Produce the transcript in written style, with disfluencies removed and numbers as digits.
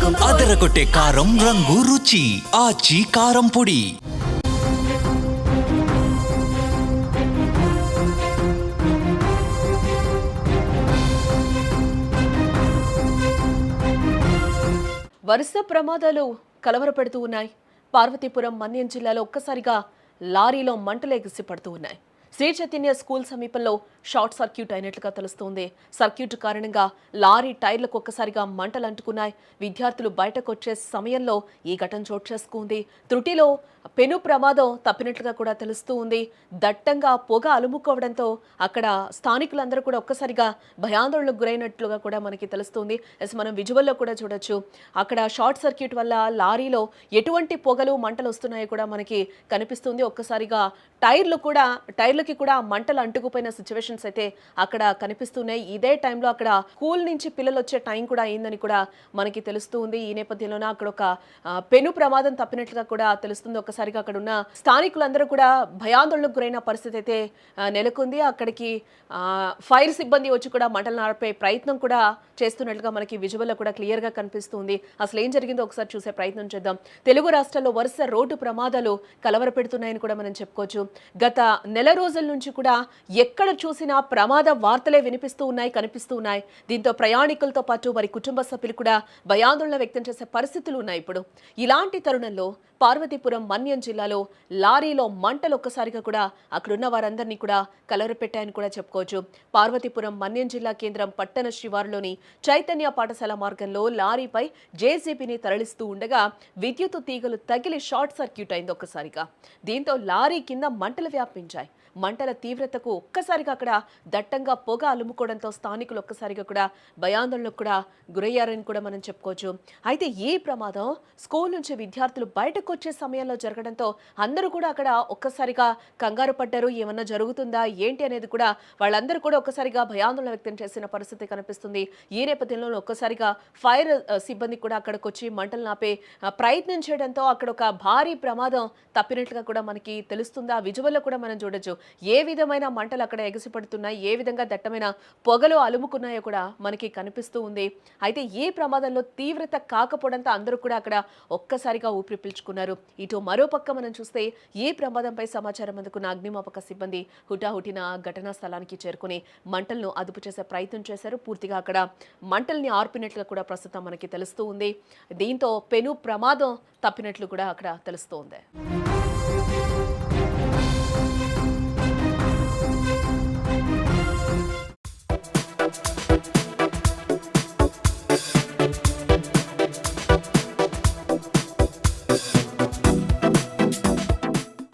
అదరగొట్టే కారం రంగు రుచి ఆచి కారం పొడి. వరుస ప్రమాదాలు కలవరపెడుతూ ఉన్నాయి. పార్వతీపురం మన్యం జిల్లాలో ఒక్కసారిగా లారీలో మంటలు ఎగిసి పడుతూ ఉన్నాయి. శ్రీ చైతన్య స్కూల్ సమీపంలో షార్ట్ సర్క్యూట్ అయినట్లుగా తెలుస్తోంది. సర్క్యూట్ కారణంగా లారీ టైర్లకు ఒక్కసారిగా మంటలు అంటుకున్నాయి. విద్యార్థులు బయటకు వచ్చే సమయంలో ఈ ఘటన చోటు చేసుకుంది. త్రుటిలో పెను ప్రమాదం తప్పినట్లుగా కూడా తెలుస్తూ ఉంది. దట్టంగా పొగ అలుముకోవడంతో అక్కడ స్థానికులందరూ కూడా ఒక్కసారిగా భయాందోళనకు గురైనట్లుగా కూడా మనకి తెలుస్తుంది. మనం విజువల్లో కూడా చూడొచ్చు. అక్కడ షార్ట్ సర్క్యూట్ వల్ల లారీలో ఎటువంటి పొగలు మంటలు వస్తున్నాయో కూడా మనకి కనిపిస్తుంది. ఒక్కసారిగా టైర్లకి కూడా మంటలు అంటుకుపోయిన సిచ్యువేషన్స్ అయితే అక్కడ కనిపిస్తున్నాయి. ఇదే టైంలో అక్కడ స్కూల్ నుంచి పిల్లలు వచ్చే టైం కూడా అయిందని కూడా మనకి తెలుస్తూ ఉంది. ఈ నేపథ్యంలోనే అక్కడ ఒక పెను ప్రమాదం తప్పినట్లుగా కూడా తెలుస్తుంది. ఒక్కసారిగా అక్కడ ఉన్న స్థానికులందరూ కూడా భయాందోళనకు గురైన పరిస్థితి అయితే నెలకొంది. అక్కడికి ఫైర్ సిబ్బంది వచ్చి కూడా మంటలు ఆర్పే ప్రయత్నం కూడా చేస్తున్నట్లుగా మనకి విజువల్లో కూడా క్లియర్ గా కనిపిస్తుంది. అసలు ఏం జరిగిందో ఒకసారి చూసే ప్రయత్నం చేద్దాం. తెలుగు రాష్ట్రాల్లో వరుస రోడ్డు ప్రమాదాలు కలవరపెడుతున్నాయని కూడా మనం చెప్పుకోవచ్చు. గత నెల రోజుల నుంచి కూడా ఎక్కడ చూసినా ప్రమాద వార్తలే వినిపిస్తూ ఉన్నాయి, కనిపిస్తూ ఉన్నాయి. దీంతో ప్రయాణికులతో పాటు వారి కుటుంబ సభ్యులు కూడా భయాందోళన వ్యక్తం చేసే పరిస్థితులు ఉన్నాయి. ఇప్పుడు ఇలాంటి తరుణంలో పార్వతీపురం మన్యం జిల్లాలో లారీలో మంటలు ఒక్కసారిగా కూడా అక్కడున్న వారందరినీ కూడా కలవరపెట్టాయని కూడా చెప్పుకోవచ్చు. పార్వతీపురం మన్యం జిల్లా కేంద్రం పట్టణ శివారులోని చైతన్య పాఠశాల మార్గంలో లారీపై జేసీబీని తరలిస్తూ ఉండగా విద్యుత్ తీగలు తగిలి షార్ట్ సర్క్యూట్ అయింది ఒక్కసారిగా. దీంతో లారీ కింద మంటలు వ్యాపించాయి. మంటల తీవ్రతకు ఒక్కసారిగా అక్కడ దట్టంగా పొగ అలుముకోవడంతో స్థానికులు ఒక్కసారిగా కూడా భయాందోళనకు కూడా గురయ్యారని కూడా మనం చెప్పుకోవచ్చు. అయితే ఈ ప్రమాదం స్కూల్ నుంచి విద్యార్థులు బయటకు వచ్చే సమయంలో జరగడంతో అందరూ కూడా అక్కడ ఒక్కసారిగా కంగారు పడ్డారు. ఏమన్నా జరుగుతుందా ఏంటి అనేది కూడా వాళ్ళందరూ కూడా ఒక్కసారిగా భయాందోళన వ్యక్తం చేసిన పరిస్థితి కనిపిస్తుంది. ఈ నేపథ్యంలో ఒక్కసారిగా ఫైర్ సిబ్బంది కూడా అక్కడికి వచ్చి మంటలు ఆపే ప్రయత్నం చేయడంతో అక్కడ ఒక భారీ ప్రమాదం తప్పినట్లుగా కూడా మనకి తెలుస్తుంది. ఆ విజువల్లో కూడా మనం చూడొచ్చు ఏ విధమైన మంటలు అక్కడ ఎగసిపడుతున్నాయి, ఏ విధంగా దట్టమైన పొగలు అలుముకున్నాయో కూడా మనకి కనిపిస్తూ ఉంది. అయితే ఈ ప్రమాదంలో తీవ్రత కాకపోవడంతో అందరూ కూడా అక్కడ ఒక్కసారిగా ఊపిరి పీల్చుకున్నారు. ఇటు మరోపక్క మనం చూస్తే ఈ ప్రమాదంపై సమాచారం అందుకున్న అగ్నిమాపక సిబ్బంది హుటాహుటిన ఘటనా స్థలానికి చేరుకుని మంటలను అదుపు చేసే ప్రయత్నం చేశారు. పూర్తిగా అక్కడ మంటల్ని ఆర్పినట్లుగా కూడా ప్రస్తుతం మనకి తెలుస్తూ ఉంది. దీంతో పెను ప్రమాదం తప్పినట్లు కూడా అక్కడ తెలుస్తోంది.